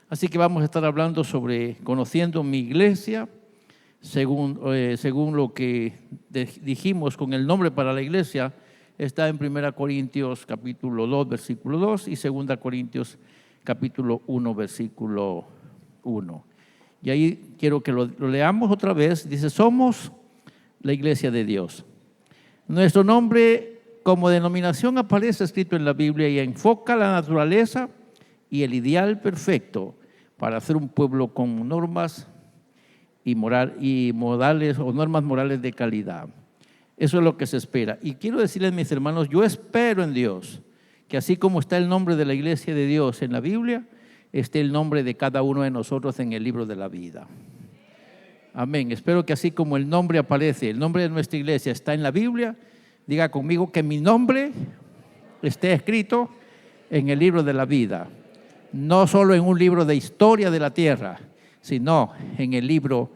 Así que vamos a estar hablando sobre conociendo mi iglesia, según lo que dijimos con el nombre para la iglesia. Está en 1 Corintios capítulo 2, versículo 2 y 2 Corintios capítulo 1, versículo 1. Y ahí quiero que lo leamos otra vez. Dice, somos la iglesia de Dios. Nuestro nombre como denominación aparece escrito en la Biblia y enfoca la naturaleza y el ideal perfecto para hacer un pueblo con normas y modales o normas morales de calidad. Eso es lo que se espera. Y quiero decirles, mis hermanos, yo espero en Dios que así como está el nombre de la iglesia de Dios en la Biblia, esté el nombre de cada uno de nosotros en el libro de la vida. Amén. Espero que así como el nombre aparece, el nombre de nuestra iglesia está en la Biblia, diga conmigo que mi nombre esté escrito en el libro de la vida. No solo en un libro de historia de la tierra, sino en el libro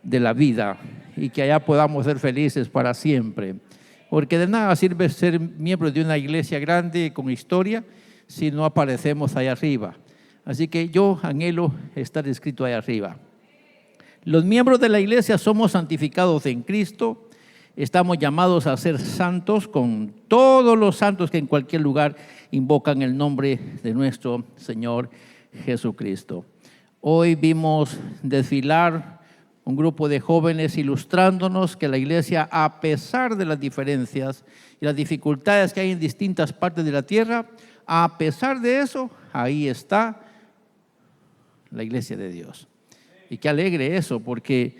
de la vida, y que allá podamos ser felices para siempre. Porque de nada sirve ser miembro de una iglesia grande con historia si no aparecemos allá arriba. Así que yo anhelo estar escrito allá arriba. Los miembros de la iglesia somos santificados en Cristo. Estamos llamados a ser santos con todos los santos que en cualquier lugar invocan el nombre de nuestro Señor Jesucristo. Hoy vimos desfilar un grupo de jóvenes ilustrándonos que la iglesia, a pesar de las diferencias y las dificultades que hay en distintas partes de la tierra, a pesar de eso, ahí está la iglesia de Dios. Y qué alegre eso, porque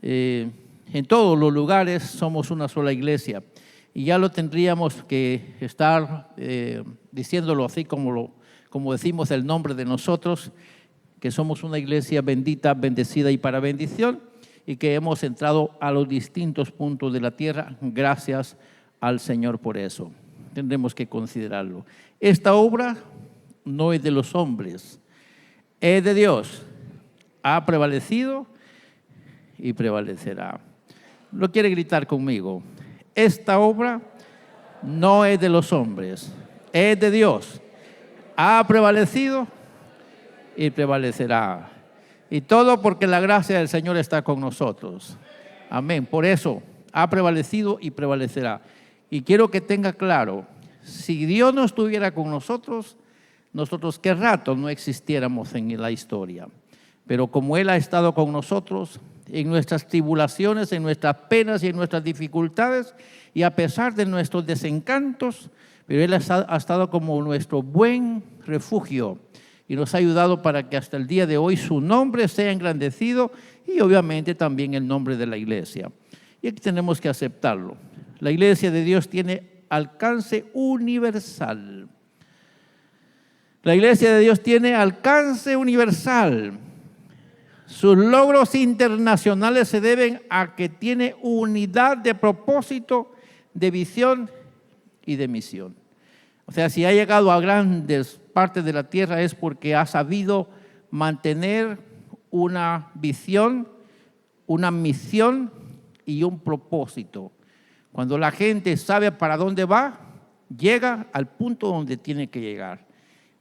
en todos los lugares somos una sola iglesia. Y ya lo tendríamos que estar diciéndolo así como decimos el nombre de nosotros, que somos una iglesia bendita, bendecida y para bendición, y que hemos entrado a los distintos puntos de la tierra. Gracias al Señor por eso. Tendremos que considerarlo. Esta obra no es de los hombres, es de Dios. Ha prevalecido y prevalecerá. ¿Lo quiere gritar conmigo? Esta obra no es de los hombres, es de Dios. Ha prevalecido y prevalecerá. Y todo porque la gracia del Señor está con nosotros. Amén. Por eso ha prevalecido y prevalecerá. Y quiero que tenga claro, si Dios no estuviera con nosotros qué rato no existiéramos en la historia. Pero como Él ha estado con nosotros en nuestras tribulaciones, en nuestras penas y en nuestras dificultades, y a pesar de nuestros desencantos, pero Él ha estado como nuestro buen refugio y nos ha ayudado para que hasta el día de hoy su nombre sea engrandecido y obviamente también el nombre de la iglesia. Y aquí tenemos que aceptarlo. La iglesia de Dios tiene alcance universal. La iglesia de Dios tiene alcance universal. Sus logros internacionales se deben a que tiene unidad de propósito, de visión y de misión. O sea, si ha llegado a grandes partes de la tierra es porque ha sabido mantener una visión, una misión y un propósito. Cuando la gente sabe para dónde va, llega al punto donde tiene que llegar.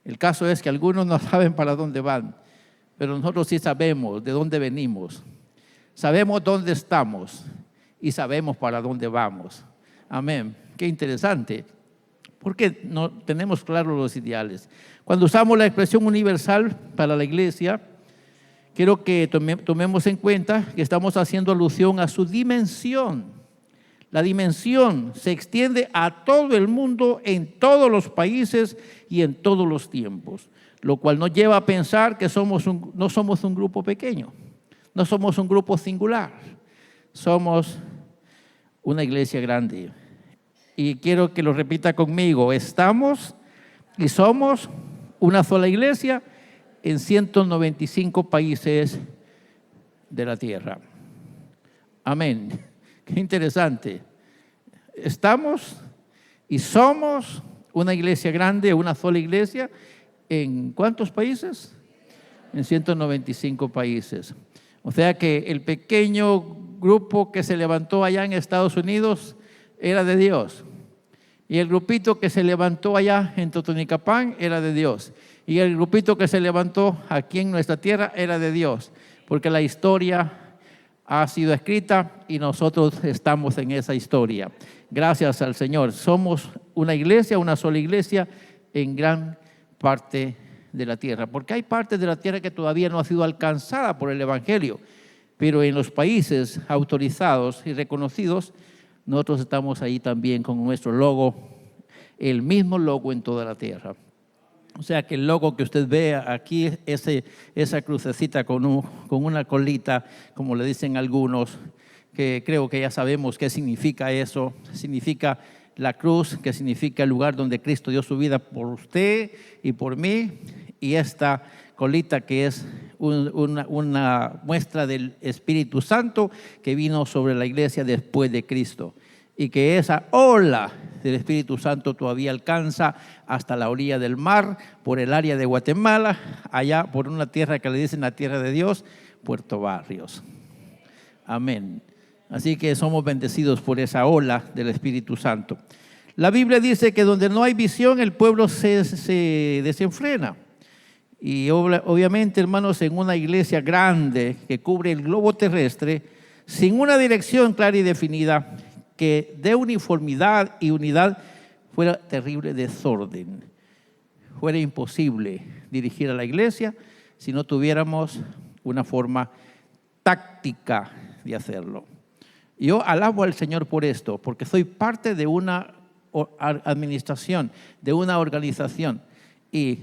El caso es que algunos no saben para dónde van, pero nosotros sí sabemos de dónde venimos, sabemos dónde estamos y sabemos para dónde vamos. Amén. Qué interesante, porque no tenemos claros los ideales. Cuando usamos la expresión universal para la iglesia, quiero que tomemos en cuenta que estamos haciendo alusión a su dimensión. La dimensión se extiende a todo el mundo, en todos los países y en todos los tiempos, lo cual nos lleva a pensar que no somos un grupo pequeño, no somos un grupo singular, somos una iglesia grande. Y quiero que lo repita conmigo, estamos y somos una sola iglesia en 195 países de la tierra. Amén. Qué interesante. Estamos y somos una iglesia grande, una sola iglesia, ¿en cuántos países? En 195 países. O sea que el pequeño grupo que se levantó allá en Estados Unidos era de Dios. Y el grupito que se levantó allá en Totonicapán era de Dios. Y el grupito que se levantó aquí en nuestra tierra era de Dios, porque la historia ha sido escrita y nosotros estamos en esa historia. Gracias al Señor. Somos una iglesia, una sola iglesia en gran parte de la tierra, porque hay partes de la tierra que todavía no ha sido alcanzada por el Evangelio, pero en los países autorizados y reconocidos, nosotros estamos ahí también con nuestro logo, el mismo logo en toda la tierra. O sea que el logo que usted ve aquí, esa crucecita con una colita, como le dicen algunos, que creo que ya sabemos qué significa eso. Significa la cruz, que significa el lugar donde Cristo dio su vida por usted y por mí. Y esta colita que es una muestra del Espíritu Santo que vino sobre la iglesia después de Cristo. Y que esa ola del Espíritu Santo todavía alcanza hasta la orilla del mar, por el área de Guatemala, allá por una tierra que le dicen la tierra de Dios, Puerto Barrios. Amén. Así que somos bendecidos por esa ola del Espíritu Santo. La Biblia dice que donde no hay visión, el pueblo se desenfrena. Y obviamente, hermanos, en una iglesia grande que cubre el globo terrestre, sin una dirección clara y definida, que de uniformidad y unidad, fuera terrible desorden. Fuera imposible dirigir a la iglesia si no tuviéramos una forma táctica de hacerlo. Yo alabo al Señor por esto, porque soy parte de una administración, de una organización, y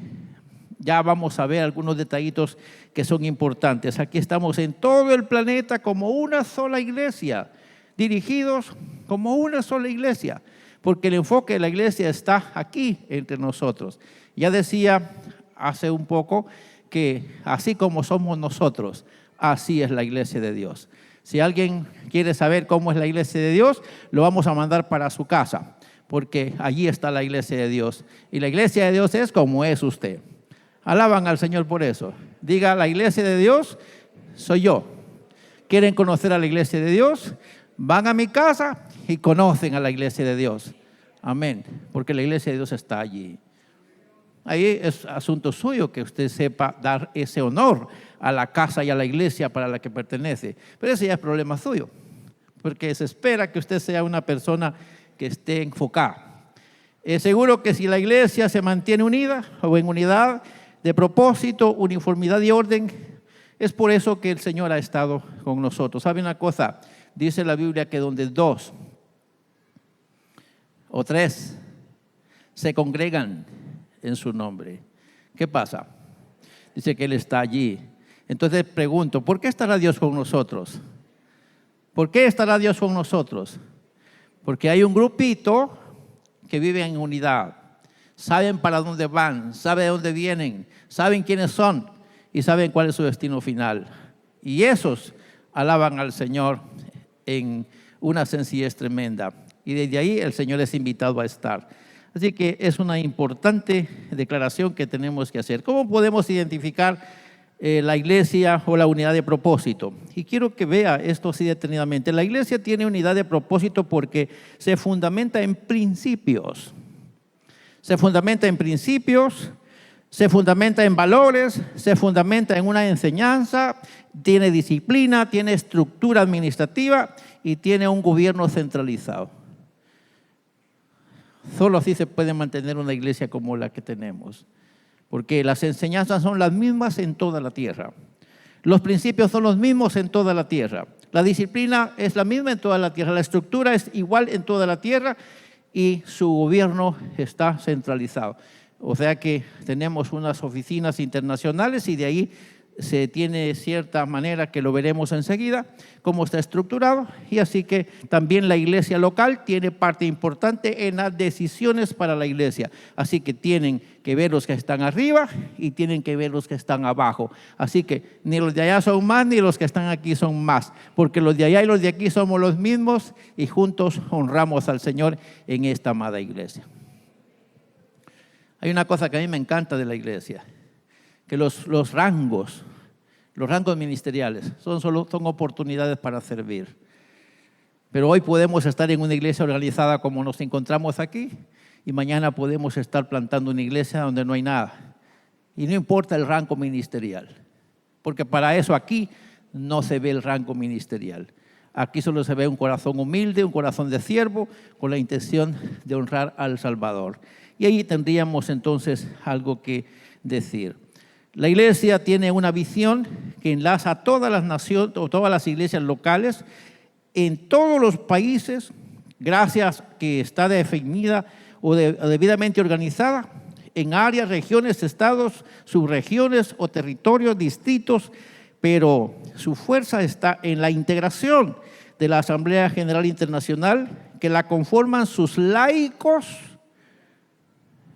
ya vamos a ver algunos detallitos que son importantes. Aquí estamos en todo el planeta como una sola iglesia, dirigidos como una sola iglesia, porque el enfoque de la iglesia está aquí entre nosotros. Ya decía hace un poco que así como somos nosotros, así es la iglesia de Dios. Si alguien quiere saber cómo es la iglesia de Dios, lo vamos a mandar para su casa, porque allí está la iglesia de Dios. Y la iglesia de Dios es como es usted. Alaban al Señor por eso. Diga, la iglesia de Dios soy yo. ¿Quieren conocer a la iglesia de Dios? Van a mi casa y conocen a la iglesia de Dios. Amén. Porque la iglesia de Dios está allí. Ahí es asunto suyo que usted sepa dar ese honor a la casa y a la iglesia para la que pertenece. Pero ese ya es problema suyo. Porque se espera que usted sea una persona que esté enfocada. Seguro que si la iglesia se mantiene unida o en unidad de propósito, uniformidad y orden, es por eso que el Señor ha estado con nosotros. ¿Sabe una cosa? Dice la Biblia que donde 2 o 3 se congregan en su nombre, ¿qué pasa? Dice que Él está allí. Entonces pregunto, ¿por qué estará Dios con nosotros? ¿Por qué estará Dios con nosotros? Porque hay un grupito que vive en unidad. Saben para dónde van, saben de dónde vienen, saben quiénes son y saben cuál es su destino final. Y esos alaban al Señor en una sencillez tremenda. Y desde ahí el Señor es invitado a estar. Así que es una importante declaración que tenemos que hacer. ¿Cómo podemos identificar la iglesia o la unidad de propósito? Y quiero que vea esto así detenidamente. La iglesia tiene unidad de propósito porque se fundamenta en principios. Se fundamenta en principios, se fundamenta en valores, se fundamenta en una enseñanza, tiene disciplina, tiene estructura administrativa y tiene un gobierno centralizado. Solo así se puede mantener una iglesia como la que tenemos, porque las enseñanzas son las mismas en toda la tierra. Los principios son los mismos en toda la tierra. La disciplina es la misma en toda la tierra. La estructura es igual en toda la tierra y su gobierno está centralizado. O sea que tenemos unas oficinas internacionales y de ahí se tiene cierta manera que lo veremos enseguida, cómo está estructurado, y así que también la iglesia local tiene parte importante en las decisiones para la iglesia. Así que tienen que ver los que están arriba y tienen que ver los que están abajo. Así que ni los de allá son más ni los que están aquí son más, porque los de allá y los de aquí somos los mismos y juntos honramos al Señor en esta amada iglesia. Hay una cosa que a mí me encanta de la iglesia, que los rangos ministeriales son oportunidades para servir. Pero hoy podemos estar en una iglesia organizada como nos encontramos aquí y mañana podemos estar plantando una iglesia donde no hay nada. y no importa el rango ministerial, porque para eso aquí no se ve el rango ministerial. Aquí solo se ve un corazón humilde, un corazón de siervo, con la intención de honrar al Salvador. Y ahí tendríamos entonces algo que decir. La iglesia tiene una visión que enlaza a todas las naciones, o todas las iglesias locales, en todos los países, gracias que está definida o debidamente organizada en áreas, regiones, estados, subregiones o territorios, distritos, pero su fuerza está en la integración de la Asamblea General Internacional, que la conforman sus laicos.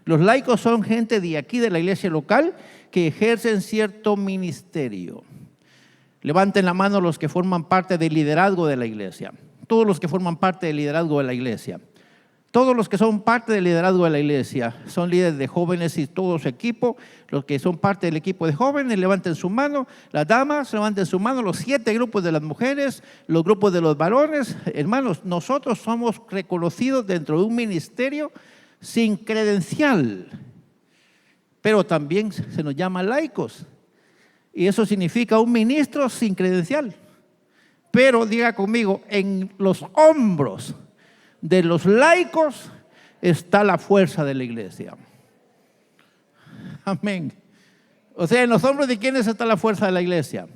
Los laicos son gente de aquí, de la iglesia local, que ejercen cierto ministerio. Levanten la mano los que forman parte del liderazgo de la iglesia. Todos los que forman parte del liderazgo de la iglesia. Todos los que son parte del liderazgo de la iglesia son líderes de jóvenes y todo su equipo. Los que son parte del equipo de jóvenes, levanten su mano. Las damas, levanten su mano. Los 7 grupos de las mujeres, los grupos de los varones. Hermanos, nosotros somos reconocidos dentro de un ministerio sin credencial, pero también se nos llama laicos. Y eso significa un ministro sin credencial. Pero diga conmigo, en los hombros de los laicos está la fuerza de la iglesia. Amén. O sea, en los hombros de quiénes está la fuerza de la iglesia.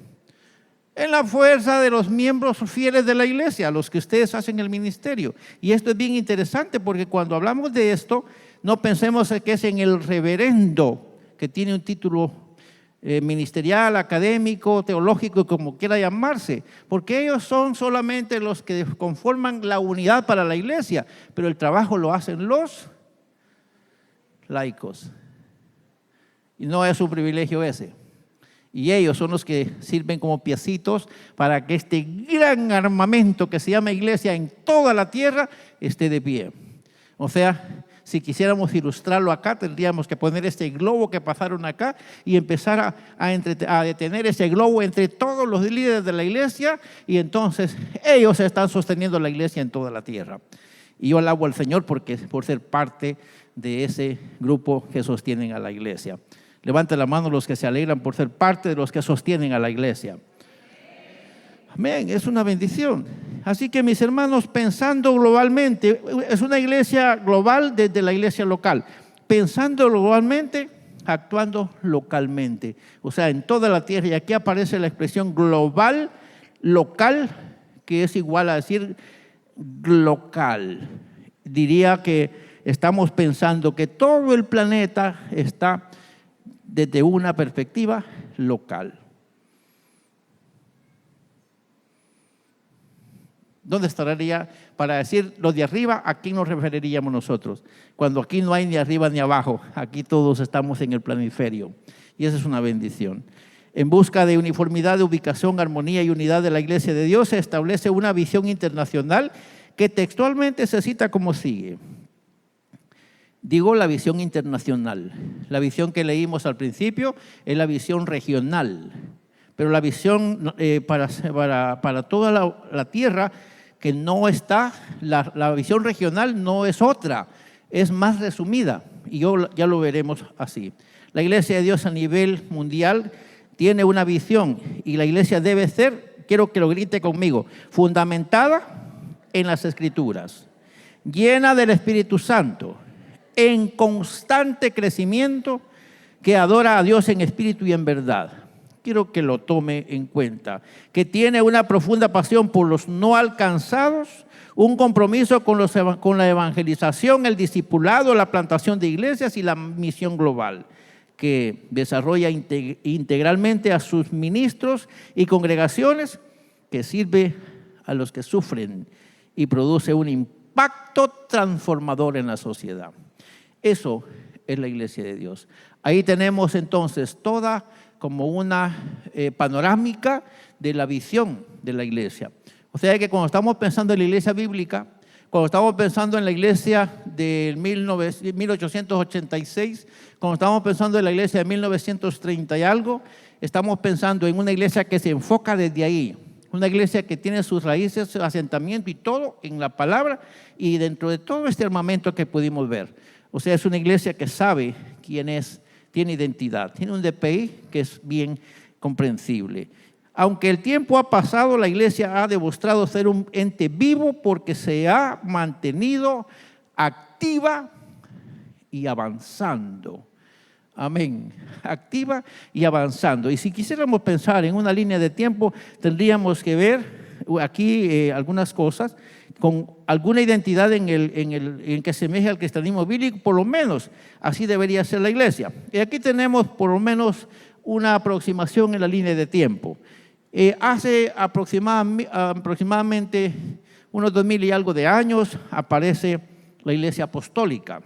En la fuerza de los miembros fieles de la iglesia, los que ustedes hacen el ministerio. Y esto es bien interesante porque cuando hablamos de esto, no pensemos que es en el reverendo que tiene un título ministerial, académico, teológico, como quiera llamarse, porque ellos son solamente los que conforman la unidad para la iglesia, pero el trabajo lo hacen los laicos. Y no es un privilegio ese. Y ellos son los que sirven como piecitos para que este gran armamento que se llama iglesia en toda la tierra esté de pie. O sea, si quisiéramos ilustrarlo acá, tendríamos que poner este globo que pasaron acá y empezar a detener ese globo entre todos los líderes de la iglesia, y entonces ellos están sosteniendo la iglesia en toda la tierra. Y yo alabo al Señor por ser parte de ese grupo que sostienen a la iglesia. Levanten la mano los que se alegran por ser parte de los que sostienen a la iglesia. Amén, es una bendición. Así que mis hermanos, pensando globalmente, es una iglesia global desde la iglesia local. Pensando globalmente, actuando localmente. O sea, en toda la tierra. Y aquí aparece la expresión global, local, que es igual a decir local. Diría que estamos pensando que todo el planeta está desde una perspectiva local. ¿Dónde estaría para decir los de arriba? ¿A quién nos referiríamos nosotros? Cuando aquí no hay ni arriba ni abajo, aquí todos estamos en el planisferio. Y esa es una bendición. En busca de uniformidad, de ubicación, armonía y unidad de la iglesia de Dios, se establece una visión internacional que textualmente se cita como sigue. Digo la visión internacional. La visión que leímos al principio es la visión regional. Pero la visión para toda la tierra que no está, la visión regional no es otra, es más resumida. Y ya lo veremos así. La iglesia de Dios a nivel mundial tiene una visión y la iglesia debe ser, quiero que lo grite conmigo, fundamentada en las Escrituras, llena del Espíritu Santo, en constante crecimiento, que adora a Dios en espíritu y en verdad. Quiero que lo tome en cuenta, que tiene una profunda pasión por los no alcanzados, un compromiso con la evangelización, el discipulado, la plantación de iglesias y la misión global, que desarrolla integralmente a sus ministros y congregaciones, que sirve a los que sufren y produce un impacto transformador en la sociedad. Eso es la iglesia de Dios. Ahí tenemos entonces toda como una panorámica de la visión de la iglesia. O sea que cuando estamos pensando en la iglesia bíblica, cuando estamos pensando en la iglesia de 1886, cuando estamos pensando en la iglesia de 1930 y algo, estamos pensando en una iglesia que se enfoca desde ahí, una iglesia que tiene sus raíces, su asentamiento y todo en la palabra y dentro de todo este armamento que pudimos ver. O sea, es una iglesia que sabe quién es tiene identidad, tiene un DPI que es bien comprensible. Aunque el tiempo ha pasado, la iglesia ha demostrado ser un ente vivo porque se ha mantenido activa y avanzando. Amén. Activa y avanzando. Y si quisiéramos pensar en una línea de tiempo, tendríamos que ver aquí algunas cosas con alguna identidad en que semeje al cristianismo bíblico, por lo menos así debería ser la iglesia. Y aquí tenemos por lo menos una aproximación en la línea de tiempo. Hace aproximadamente unos 2000 y algo de años aparece la iglesia apostólica.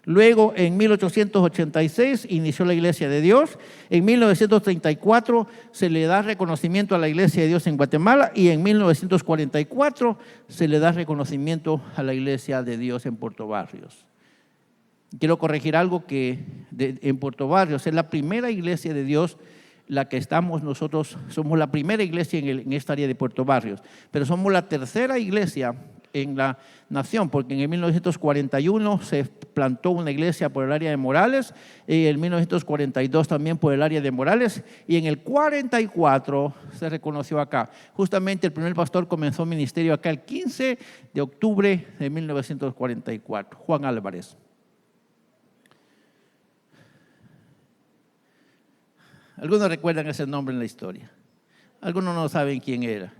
Luego, en 1886, inició la Iglesia de Dios. En 1934 se le da reconocimiento a la Iglesia de Dios en Guatemala y en 1944 se le da reconocimiento a la Iglesia de Dios en Puerto Barrios. Quiero corregir algo que en Puerto Barrios es la primera Iglesia de Dios, la que estamos nosotros, somos la primera iglesia en esta área de Puerto Barrios, pero somos la tercera iglesia en la nación, porque en el 1941 se plantó una iglesia por el área de Morales, y en 1942 también por el área de Morales, y en el 44 se reconoció acá. Justamente el primer pastor comenzó ministerio acá el 15 de octubre de 1944, Juan Álvarez. Algunos recuerdan ese nombre en la historia, algunos no saben quién era.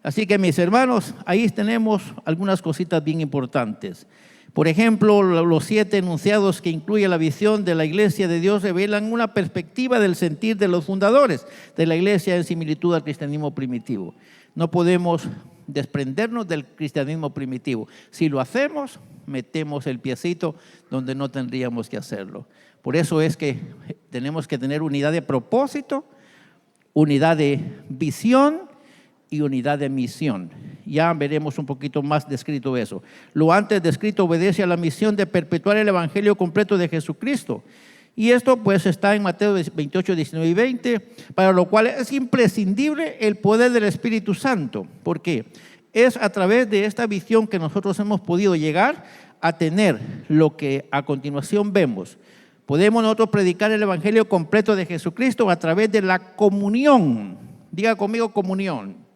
Así que mis hermanos, ahí tenemos algunas cositas bien importantes. Por ejemplo, los 7 enunciados que incluye la visión de la Iglesia de Dios revelan una perspectiva del sentir de los fundadores de la Iglesia en similitud al cristianismo primitivo. No podemos desprendernos del cristianismo primitivo. Si lo hacemos, metemos el piecito donde no tendríamos que hacerlo. Por eso es que tenemos que tener unidad de propósito, unidad de visión y unidad de misión. Ya veremos un poquito más descrito eso. Lo antes descrito obedece a la misión de perpetuar el evangelio completo de Jesucristo. Y esto pues está en Mateo 28, 19 y 20, para lo cual es imprescindible el poder del Espíritu Santo. ¿Por qué? Es a través de esta visión que nosotros hemos podido llegar a tener lo que a continuación vemos. Podemos nosotros predicar el evangelio completo de Jesucristo a través de la comunión. Diga conmigo comunión.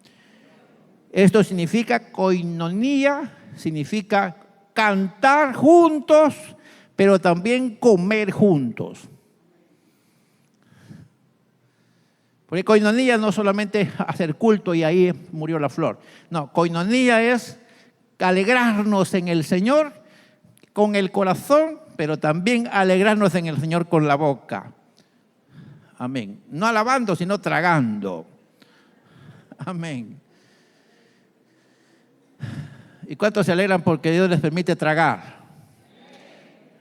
Esto significa koinonía, significa cantar juntos, pero también comer juntos. Porque koinonía no solamente hacer culto y ahí murió la flor. No, koinonía es alegrarnos en el Señor con el corazón, pero también alegrarnos en el Señor con la boca. Amén. No alabando, sino tragando. Amén. ¿Y cuántos se alegran porque Dios les permite tragar?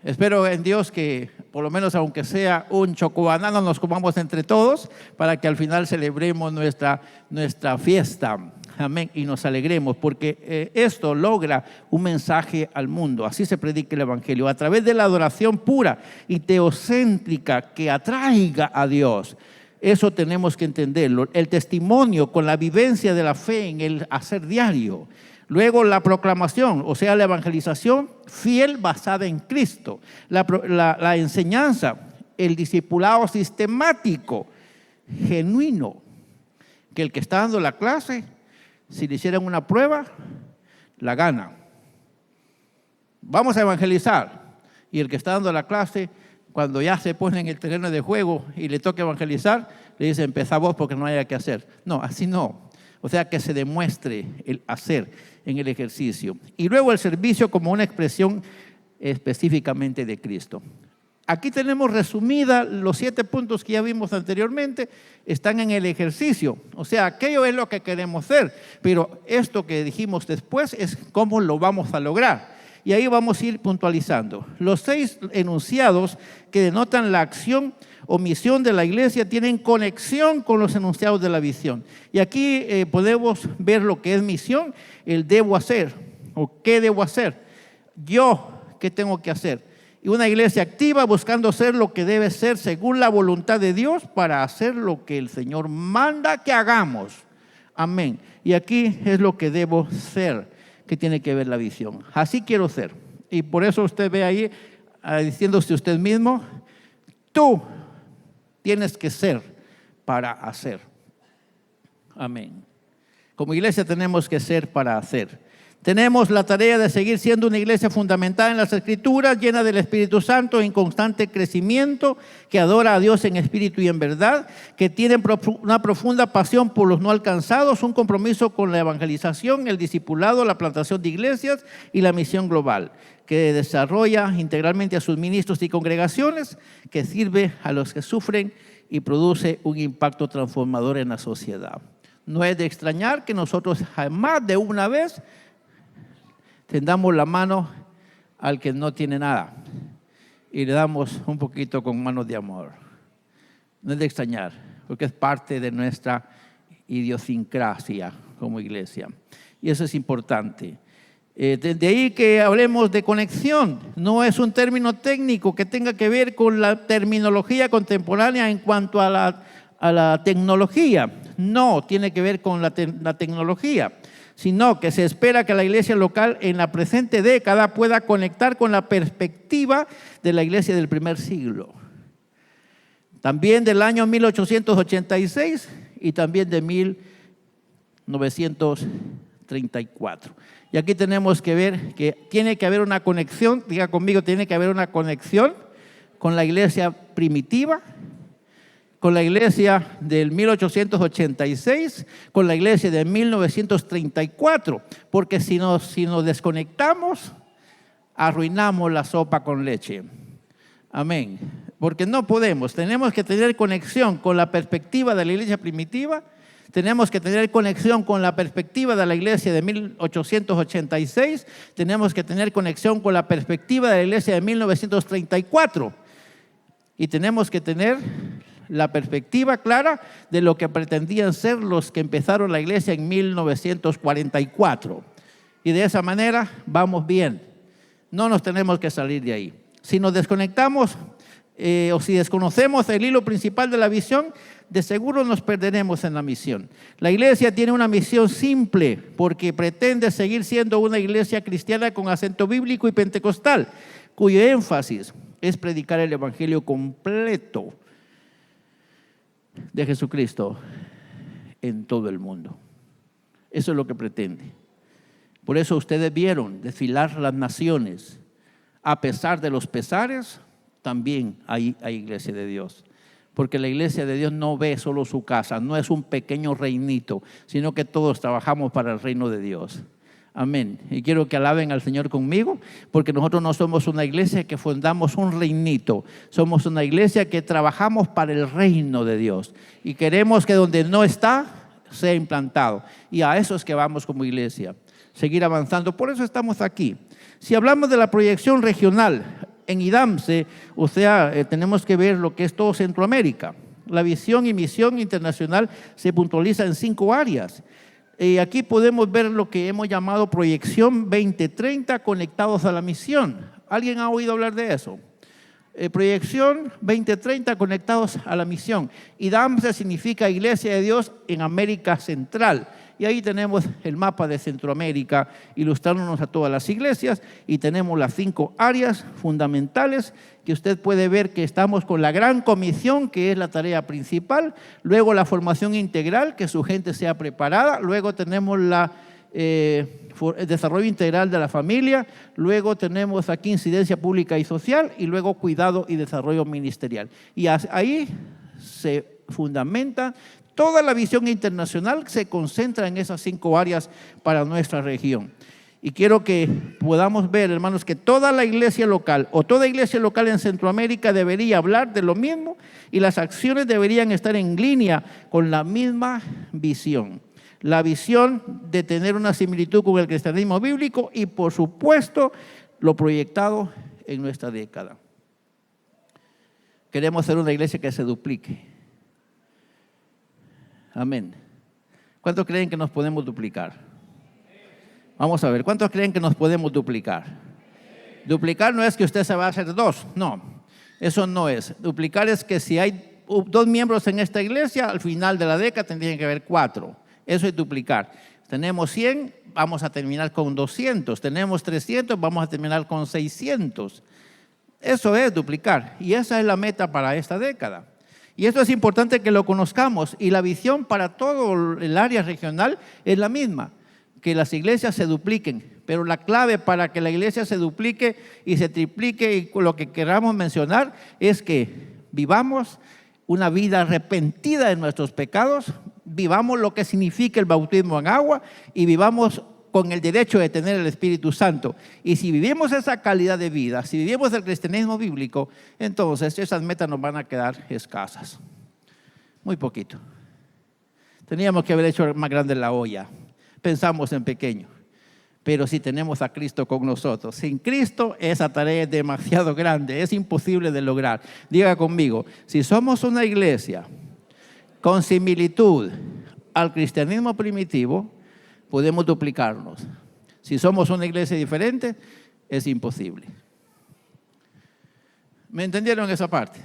Espero en Dios que por lo menos aunque sea un chocobanano nos comamos entre todos para que al final celebremos nuestra fiesta. Amén. Y nos alegremos porque esto logra un mensaje al mundo. Así se predica el evangelio a través de la adoración pura y teocéntrica que atraiga a Dios. Eso tenemos que entenderlo. El testimonio con la vivencia de la fe en el hacer diario. Luego la proclamación, o sea, la evangelización fiel basada en Cristo. La enseñanza, el discipulado sistemático, genuino, que el que está dando la clase, si le hicieran una prueba, la gana. Vamos a evangelizar. Y el que está dando la clase, cuando ya se pone en el terreno de juego y le toca evangelizar, le dice, empezá vos porque no haya que hacer. No, así no. O sea, que se demuestre el hacer en el ejercicio. Y luego el servicio como una expresión específicamente de Cristo. Aquí tenemos resumida los 7 puntos que ya vimos anteriormente, están en el ejercicio. O sea, aquello es lo que queremos hacer, pero esto que dijimos después es cómo lo vamos a lograr. Y ahí vamos a ir puntualizando. Los 6 enunciados que denotan la acción o misión de la iglesia tienen conexión con los enunciados de la visión. Y aquí podemos ver lo que es misión, el debo hacer o qué debo hacer. Yo, ¿qué tengo que hacer? Y una iglesia activa buscando ser lo que debe ser según la voluntad de Dios para hacer lo que el Señor manda que hagamos. Amén. Y aquí es lo que debo ser, que tiene que ver la visión. Así quiero ser. Y por eso usted ve ahí diciéndose usted mismo, tú Tienes que ser para hacer. Amén. Como iglesia tenemos que ser para hacer. Tenemos la tarea de seguir siendo una iglesia fundamentada en las Escrituras, llena del Espíritu Santo, en constante crecimiento, que adora a Dios en espíritu y en verdad, que tiene una profunda pasión por los no alcanzados, un compromiso con la evangelización, el discipulado, la plantación de iglesias y la misión global, que desarrolla integralmente a sus ministros y congregaciones, que sirve a los que sufren y produce un impacto transformador en la sociedad. No es de extrañar que nosotros jamás de una vez tendamos la mano al que no tiene nada y le damos un poquito con manos de amor. No es de extrañar, porque es parte de nuestra idiosincrasia como iglesia. Y eso es importante. De ahí que hablemos de conexión. No es un término técnico que tenga que ver con la terminología contemporánea en cuanto a la tecnología. No tiene que ver con la tecnología, sino que se espera que la iglesia local en la presente década pueda conectar con la perspectiva de la iglesia del primer siglo. También del año 1886 y también de 1934. Y aquí tenemos que ver que tiene que haber una conexión, diga conmigo, tiene que haber una conexión con la iglesia primitiva, con la iglesia del 1886, con la iglesia de 1934, porque si nos desconectamos, arruinamos la sopa con leche. Amén. Porque no podemos, tenemos que tener conexión con la perspectiva de la iglesia primitiva, tenemos que tener conexión con la perspectiva de la iglesia de 1886, tenemos que tener conexión con la perspectiva de la iglesia de 1934 y tenemos que tener la perspectiva clara de lo que pretendían ser los que empezaron la iglesia en 1944. Y de esa manera vamos bien. No nos tenemos que salir de ahí. Si nos desconectamos o si desconocemos el hilo principal de la visión, de seguro nos perderemos en la misión. La iglesia tiene una misión simple porque pretende seguir siendo una iglesia cristiana con acento bíblico y pentecostal, cuyo énfasis es predicar el evangelio completo de Jesucristo en todo el mundo. Eso es lo que pretende. Por eso ustedes vieron desfilar las naciones. A pesar de los pesares, también hay iglesia de Dios. Porque la iglesia de Dios no ve solo su casa, no es un pequeño reinito, sino que todos trabajamos para el reino de Dios. Amén. Y quiero que alaben al Señor conmigo, porque nosotros no somos una iglesia que fundamos un reinito, somos una iglesia que trabajamos para el reino de Dios y queremos que donde no está, sea implantado. Y a eso es que vamos como iglesia, seguir avanzando. Por eso estamos aquí. Si hablamos de la proyección regional, en IDAMSE, o sea, tenemos que ver lo que es todo Centroamérica. La visión y misión internacional se puntualiza en 5 áreas. Aquí podemos ver lo que hemos llamado proyección 2030 conectados a la misión. ¿Alguien ha oído hablar de eso? Proyección 2030 conectados a la misión. IDAMSE significa Iglesia de Dios en América Central. Y ahí tenemos el mapa de Centroamérica ilustrándonos a todas las iglesias y tenemos las 5 áreas fundamentales que usted puede ver que estamos con la gran comisión, que es la tarea principal, luego la formación integral, que su gente sea preparada, luego tenemos el desarrollo integral de la familia, luego tenemos aquí incidencia pública y social y luego cuidado y desarrollo ministerial. Y ahí se fundamenta toda la visión internacional, se concentra en esas 5 áreas para nuestra región. Y quiero que podamos ver, hermanos, que toda la iglesia local o toda iglesia local en Centroamérica debería hablar de lo mismo y las acciones deberían estar en línea con la misma visión. La visión de tener una similitud con el cristianismo bíblico y, por supuesto, lo proyectado en nuestra década. Queremos ser una iglesia que se duplique. Amén. ¿Cuántos creen que nos podemos duplicar? Vamos a ver, ¿cuántos creen que nos podemos duplicar? Duplicar no es que usted se va a hacer 2, no, eso no es. Duplicar es que si hay 2 miembros en esta iglesia, al final de la década tendrían que haber 4. Eso es duplicar. Tenemos 100, vamos a terminar con 200. Tenemos 300, vamos a terminar con 600. Eso es duplicar y esa es la meta para esta década. Y esto es importante que lo conozcamos. Y la visión para todo el área regional es la misma, que las iglesias se dupliquen. Pero la clave para que la iglesia se duplique y se triplique y lo que queramos mencionar es que vivamos una vida arrepentida de nuestros pecados, vivamos lo que significa el bautismo en agua y vivamos con el derecho de tener el Espíritu Santo. Y si vivimos esa calidad de vida, si vivimos el cristianismo bíblico, entonces esas metas nos van a quedar escasas. Muy poquito. Teníamos que haber hecho más grande la olla. Pensamos en pequeño. Pero si tenemos a Cristo con nosotros, sin Cristo esa tarea es demasiado grande, es imposible de lograr. Diga conmigo, si somos una iglesia con similitud al cristianismo primitivo, podemos duplicarnos. Si somos una iglesia diferente, es imposible. ¿Me entendieron esa parte?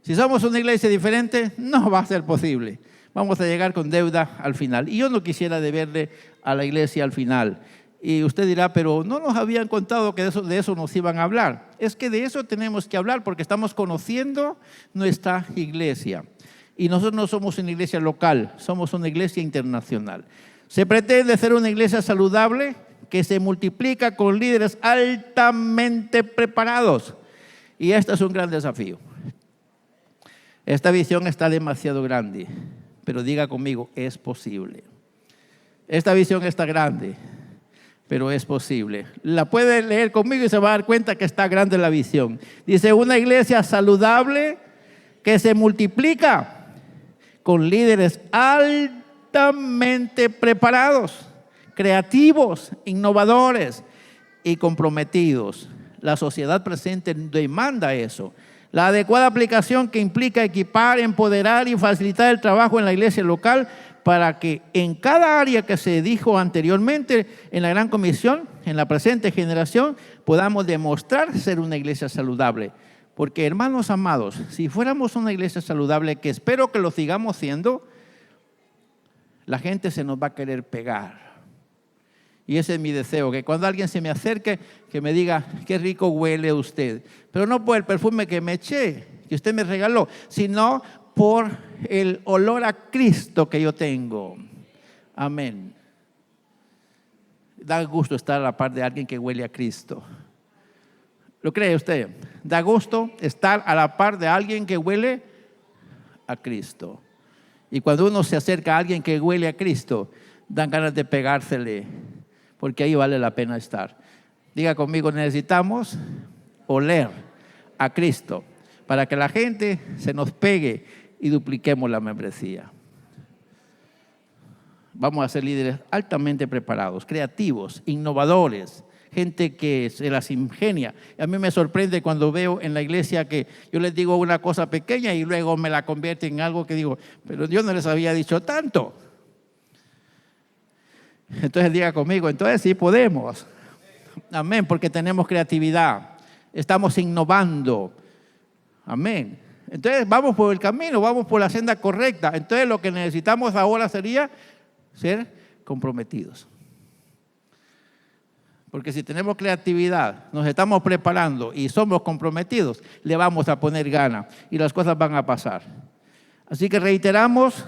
Si somos una iglesia diferente, no va a ser posible. Vamos a llegar con deuda al final. Y yo no quisiera deberle a la iglesia al final. Y usted dirá, pero no nos habían contado que de eso nos iban a hablar. Es que de eso tenemos que hablar porque estamos conociendo nuestra iglesia. Y nosotros no somos una iglesia local, somos una iglesia internacional. Se pretende ser una iglesia saludable que se multiplica con líderes altamente preparados. Y este es un gran desafío. Esta visión está demasiado grande. Pero diga conmigo, es posible. Esta visión está grande, pero es posible. La puede leer conmigo y se va a dar cuenta que está grande la visión. Dice, una iglesia saludable que se multiplica con líderes altamente preparados, creativos, innovadores y comprometidos. La sociedad presente demanda eso. La adecuada aplicación que implica equipar, empoderar y facilitar el trabajo en la iglesia local para que en cada área que se dijo anteriormente en la Gran Comisión, en la presente generación, podamos demostrar ser una iglesia saludable. Porque, hermanos amados, si fuéramos una iglesia saludable, que espero que lo sigamos siendo, la gente se nos va a querer pegar. Y ese es mi deseo, que cuando alguien se me acerque, que me diga, qué rico huele usted. Pero no por el perfume que me eché, que usted me regaló, sino por el olor a Cristo que yo tengo. Amén. Da gusto estar a la par de alguien que huele a Cristo. ¿Lo cree usted? Da gusto estar a la par de alguien que huele a Cristo. Y cuando uno se acerca a alguien que huele a Cristo, dan ganas de pegársele, porque ahí vale la pena estar. Diga conmigo, necesitamos oler a Cristo para que la gente se nos pegue y dupliquemos la membresía. Vamos a ser líderes altamente preparados, creativos, innovadores, gente que se las ingenia. A mí me sorprende cuando veo en la iglesia que yo les digo una cosa pequeña y luego me la convierte en algo que digo, pero Dios no les había dicho tanto. Entonces diga conmigo, entonces sí podemos. Amén, porque tenemos creatividad, estamos innovando. Amén. Entonces vamos por el camino, vamos por la senda correcta. Entonces lo que necesitamos ahora sería ser comprometidos. Porque si tenemos creatividad, nos estamos preparando y somos comprometidos, le vamos a poner gana y las cosas van a pasar. Así que reiteramos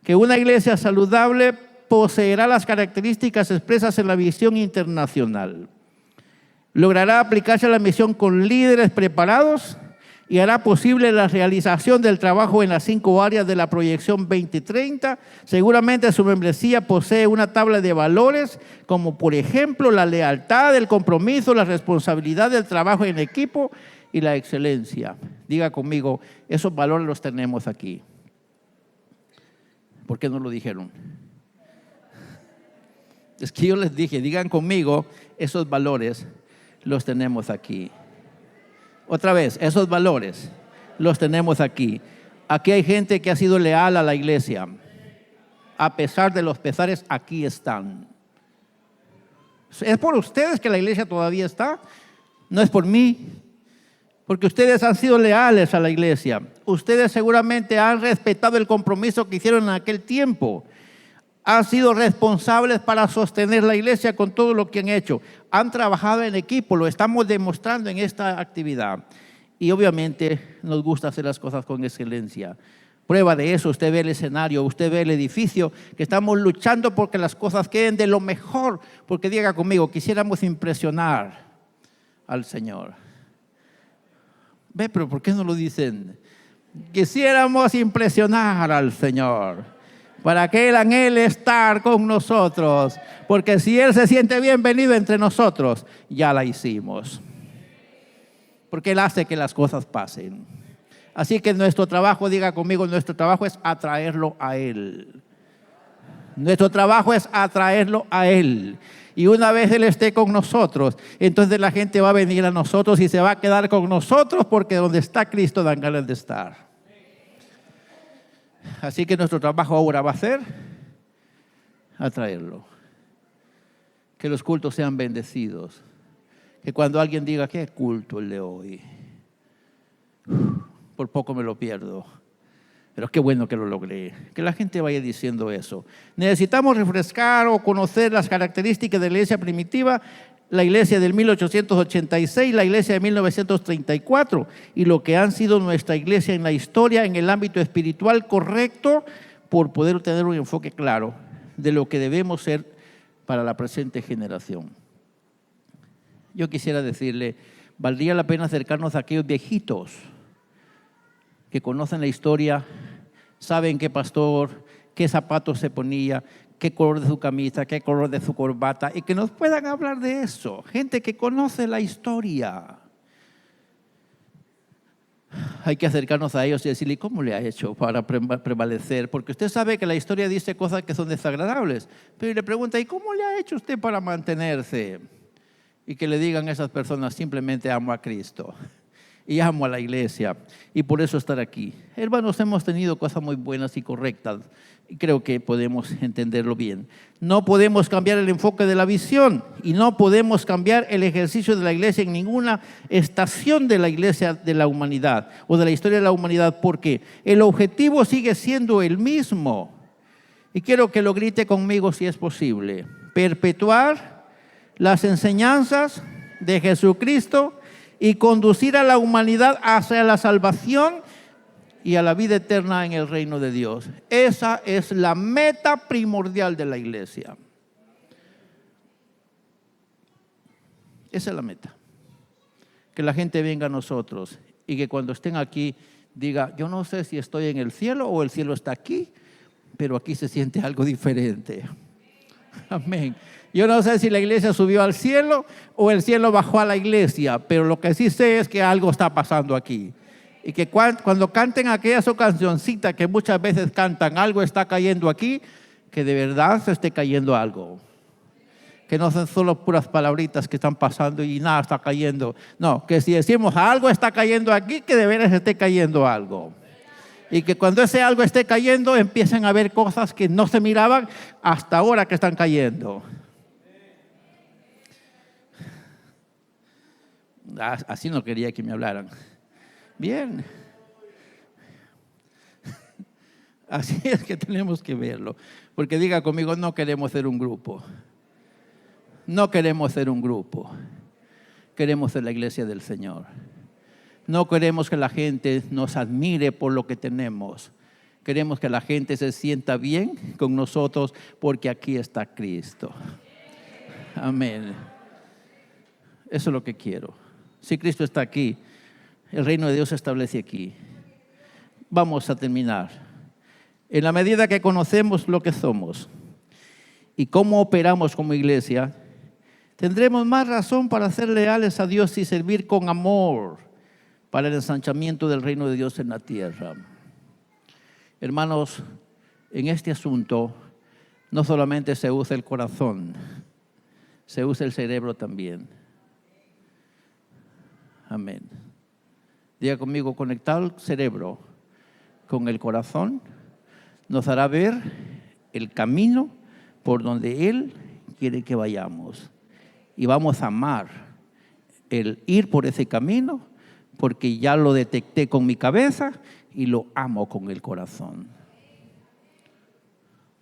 que una iglesia saludable poseerá las características expresas en la visión internacional. Logrará aplicarse a la misión con líderes preparados y hará posible la realización del trabajo en las 5 áreas de la proyección 2030. Seguramente su membresía posee una tabla de valores, como por ejemplo la lealtad, el compromiso, la responsabilidad del trabajo en equipo y la excelencia. Diga conmigo, esos valores los tenemos aquí. ¿Por qué no lo dijeron? Es que yo les dije, digan conmigo, esos valores los tenemos aquí. Otra vez, esos valores los tenemos aquí. Aquí hay gente que ha sido leal a la iglesia. A pesar de los pesares, aquí están. Es por ustedes que la iglesia todavía está. No es por mí. Porque ustedes han sido leales a la iglesia. Ustedes seguramente han respetado el compromiso que hicieron en aquel tiempo. Han sido responsables para sostener la iglesia con todo lo que han hecho. Han trabajado en equipo, lo estamos demostrando en esta actividad. Y obviamente nos gusta hacer las cosas con excelencia. Prueba de eso, usted ve el escenario, usted ve el edificio, que estamos luchando porque las cosas queden de lo mejor. Porque diga conmigo, quisiéramos impresionar al Señor. Ve, pero ¿por qué no lo dicen? Quisiéramos impresionar al Señor, para que Él anhele estar con nosotros. Porque si Él se siente bienvenido entre nosotros, ya la hicimos. Porque Él hace que las cosas pasen. Así que nuestro trabajo, diga conmigo, nuestro trabajo es atraerlo a Él. Nuestro trabajo es atraerlo a Él. Y una vez Él esté con nosotros, entonces la gente va a venir a nosotros y se va a quedar con nosotros, porque donde está Cristo dan ganas de estar. Así que nuestro trabajo ahora va a ser atraerlo. Que los cultos sean bendecidos. Que cuando alguien diga, qué culto el de hoy, por poco me lo pierdo, pero qué bueno que lo logré. Que la gente vaya diciendo eso. Necesitamos refrescar o conocer las características de la iglesia primitiva, la iglesia del 1886, la iglesia de 1934, y lo que han sido nuestra iglesia en la historia, en el ámbito espiritual correcto, por poder tener un enfoque claro de lo que debemos ser para la presente generación. Yo quisiera decirle, valdría la pena acercarnos a aquellos viejitos que conocen la historia, saben qué pastor, qué zapatos se ponía, qué color de su camisa, qué color de su corbata, y que nos puedan hablar de eso. Gente que conoce la historia. Hay que acercarnos a ellos y decirle, ¿cómo le ha hecho para prevalecer? Porque usted sabe que la historia dice cosas que son desagradables, pero le pregunta, ¿y cómo le ha hecho usted para mantenerse? Y que le digan a esas personas, simplemente amo a Cristo y amo a la iglesia, y por eso estar aquí. Hermanos, hemos tenido cosas muy buenas y correctas, y creo que podemos entenderlo bien. No podemos cambiar el enfoque de la visión, y no podemos cambiar el ejercicio de la iglesia en ninguna estación de la iglesia de la humanidad, o de la historia de la humanidad, porque el objetivo sigue siendo el mismo. Y quiero que lo grite conmigo si es posible: perpetuar las enseñanzas de Jesucristo y conducir a la humanidad hacia la salvación y a la vida eterna en el reino de Dios. Esa es la meta primordial de la iglesia. Esa es la meta. Que la gente venga a nosotros y que cuando estén aquí diga, yo no sé si estoy en el cielo o el cielo está aquí, pero aquí se siente algo diferente. Amén. Yo no sé si la iglesia subió al cielo o el cielo bajó a la iglesia, pero lo que sí sé es que algo está pasando aquí. Y que cuando canten aquella su cancioncita que muchas veces cantan, algo está cayendo aquí, que de verdad se esté cayendo algo. Que no son solo puras palabritas que están pasando y nada está cayendo. No, que si decimos algo está cayendo aquí, que de veras esté cayendo algo. Y que cuando ese algo esté cayendo, empiecen a ver cosas que no se miraban hasta ahora que están cayendo. Así no quería que me hablaran. Bien. Así es que tenemos que verlo. Porque diga conmigo, no queremos ser un grupo. No queremos ser un grupo. Queremos ser la iglesia del Señor. No queremos que la gente nos admire por lo que tenemos. Queremos que la gente se sienta bien con nosotros porque aquí está Cristo. Amén. Eso es lo que quiero. Si Cristo está aquí, el reino de Dios se establece aquí. Vamos a terminar. En la medida que conocemos lo que somos y cómo operamos como iglesia, tendremos más razón para ser leales a Dios y servir con amor para el ensanchamiento del reino de Dios en la tierra. Hermanos, en este asunto no solamente se usa el corazón, se usa el cerebro también. Amén. Diga conmigo, conectar el cerebro con el corazón nos hará ver el camino por donde Él quiere que vayamos. Y vamos a amar el ir por ese camino porque ya lo detecté con mi cabeza y lo amo con el corazón.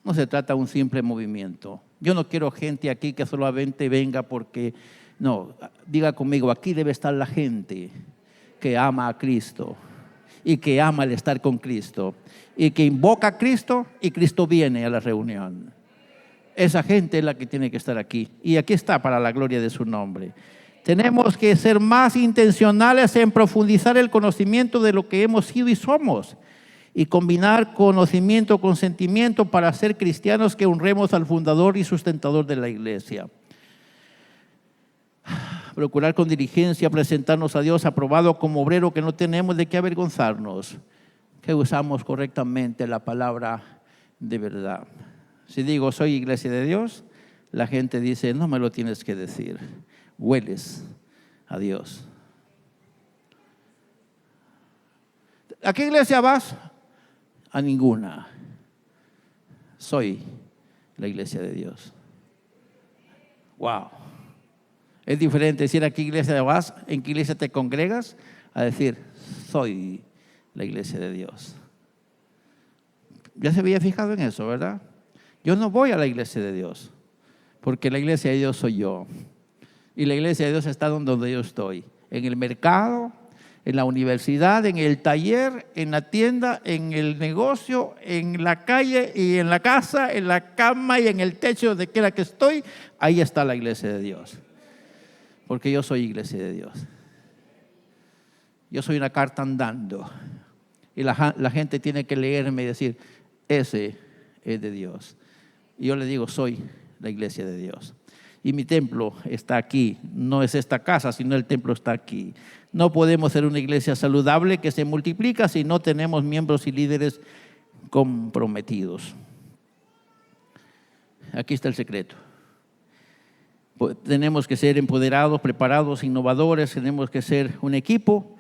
No se trata de un simple movimiento. Yo no quiero gente aquí que solamente venga porque... No, diga conmigo, aquí debe estar la gente que ama a Cristo y que ama el estar con Cristo y que invoca a Cristo y Cristo viene a la reunión. Esa gente es la que tiene que estar aquí. Y aquí está para la gloria de su nombre. Tenemos que ser más intencionales en profundizar el conocimiento de lo que hemos sido y somos. Y combinar conocimiento con sentimiento para ser cristianos que honremos al fundador y sustentador de la iglesia. Procurar con diligencia presentarnos a Dios aprobado como obrero que no tenemos de qué avergonzarnos, que usamos correctamente la palabra de verdad. Si digo soy iglesia de Dios, la gente dice no me lo tienes que decir, hueles a Dios. ¿A qué iglesia vas? A ninguna. Soy la iglesia de Dios. Wow. Es diferente decir a qué iglesia vas, en qué iglesia te congregas, a decir soy la iglesia de Dios. Ya se había fijado en eso, ¿verdad? Yo no voy a la iglesia de Dios, porque la iglesia de Dios soy yo. Y la iglesia de Dios está donde yo estoy, en el mercado, en la universidad, en el taller, en la tienda, en el negocio, en la calle y en la casa, en la cama y en el techo de quiera que estoy. Ahí está la iglesia de Dios, porque yo soy iglesia de Dios. Yo soy una carta andando y la gente tiene que leerme y decir, ese es de Dios. Y yo le digo, soy la iglesia de Dios. Y mi templo está aquí. No es esta casa, sino el templo está aquí. No podemos ser una iglesia saludable que se multiplica si no tenemos miembros y líderes comprometidos. Aquí está el secreto. Tenemos que ser empoderados, preparados, innovadores. Tenemos que ser un equipo.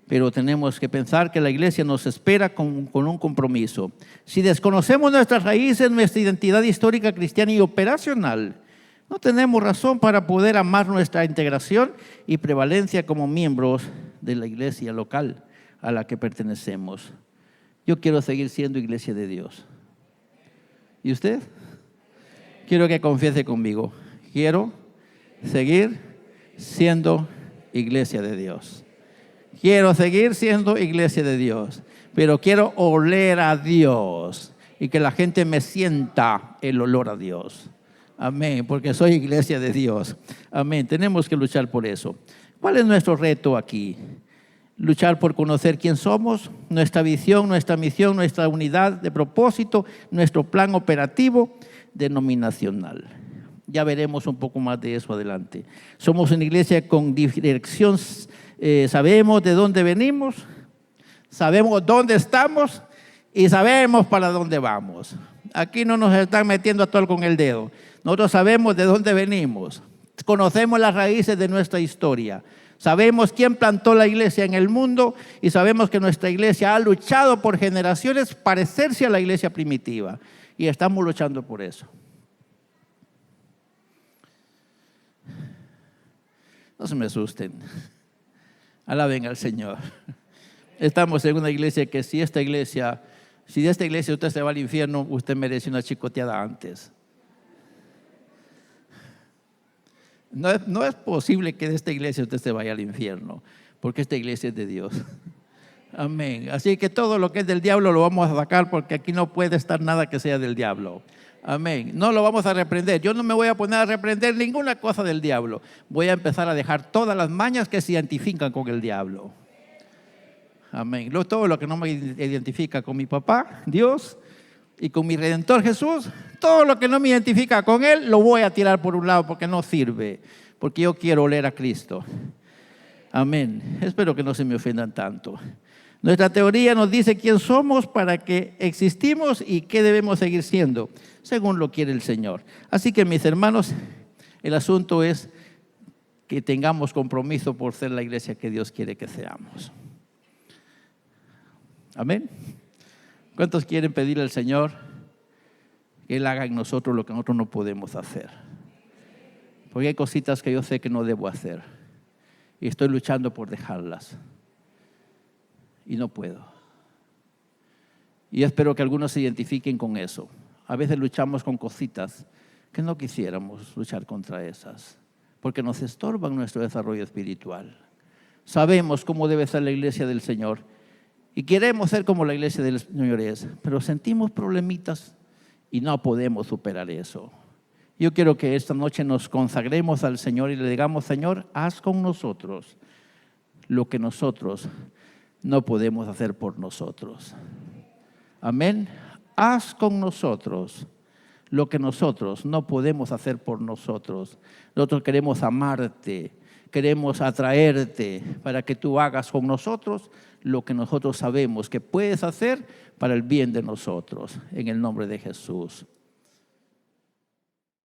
Pero tenemos que pensar que la iglesia nos espera con un compromiso. Si desconocemos nuestras raíces, nuestra identidad histórica, cristiana y operacional, no tenemos razón para poder amar nuestra integración y prevalencia como miembros de la iglesia local a la que pertenecemos. Yo quiero seguir siendo iglesia de Dios. ¿Y usted? Quiero que confiese conmigo. Quiero seguir siendo iglesia de Dios. Quiero seguir siendo iglesia de Dios, pero quiero oler a Dios y que la gente me sienta el olor a Dios. Amén, porque soy iglesia de Dios. Amén, tenemos que luchar por eso. ¿Cuál es nuestro reto aquí? Luchar por conocer quién somos, nuestra visión, nuestra misión, nuestra unidad de propósito, nuestro plan operativo denominacional. Ya veremos un poco más de eso adelante. Somos una iglesia con dirección. Sabemos de dónde venimos, sabemos dónde estamos y sabemos para dónde vamos. Aquí no nos están metiendo a todo con el dedo. Nosotros sabemos de dónde venimos, conocemos las raíces de nuestra historia, sabemos quién plantó la iglesia en el mundo y sabemos que nuestra iglesia ha luchado por generaciones parecerse a la iglesia primitiva y estamos luchando por eso. No se me asusten. Alaben al Señor. Estamos en una iglesia que si de esta iglesia usted se va al infierno, usted merece una chicoteada antes. No es posible que de esta iglesia usted se vaya al infierno, porque esta iglesia es de Dios. Amén. Así que todo lo que es del diablo lo vamos a sacar, porque aquí no puede estar nada que sea del diablo. Amén. No lo vamos a reprender. Yo no me voy a poner a reprender ninguna cosa del diablo. Voy a empezar a dejar todas las mañas que se identifican con el diablo. Amén. Todo lo que no me identifica con mi papá, Dios, y con mi Redentor Jesús, todo lo que no me identifica con Él, lo voy a tirar por un lado porque no sirve. Porque yo quiero oler a Cristo. Amén. Espero que no se me ofendan tanto. Nuestra teoría nos dice quién somos, para qué existimos y qué debemos seguir siendo, según lo quiere el Señor. Así que, mis hermanos, el asunto es que tengamos compromiso por ser la iglesia que Dios quiere que seamos. Amén. ¿Cuántos quieren pedirle al Señor que Él haga en nosotros lo que nosotros no podemos hacer? Porque hay cositas que yo sé que no debo hacer y estoy luchando por dejarlas. Y no puedo. Y espero que algunos se identifiquen con eso. A veces luchamos con cositas que no quisiéramos luchar contra esas, porque nos estorban nuestro desarrollo espiritual. Sabemos cómo debe ser la iglesia del Señor y queremos ser como la iglesia del Señor es, pero sentimos problemitas y no podemos superar eso. Yo quiero que esta noche nos consagremos al Señor y le digamos: Señor, haz con nosotros lo que nosotros no podemos hacer por nosotros. Amén. Haz con nosotros lo que nosotros no podemos hacer por nosotros. Nosotros queremos amarte, queremos atraerte para que tú hagas con nosotros lo que nosotros sabemos que puedes hacer para el bien de nosotros. En el nombre de Jesús.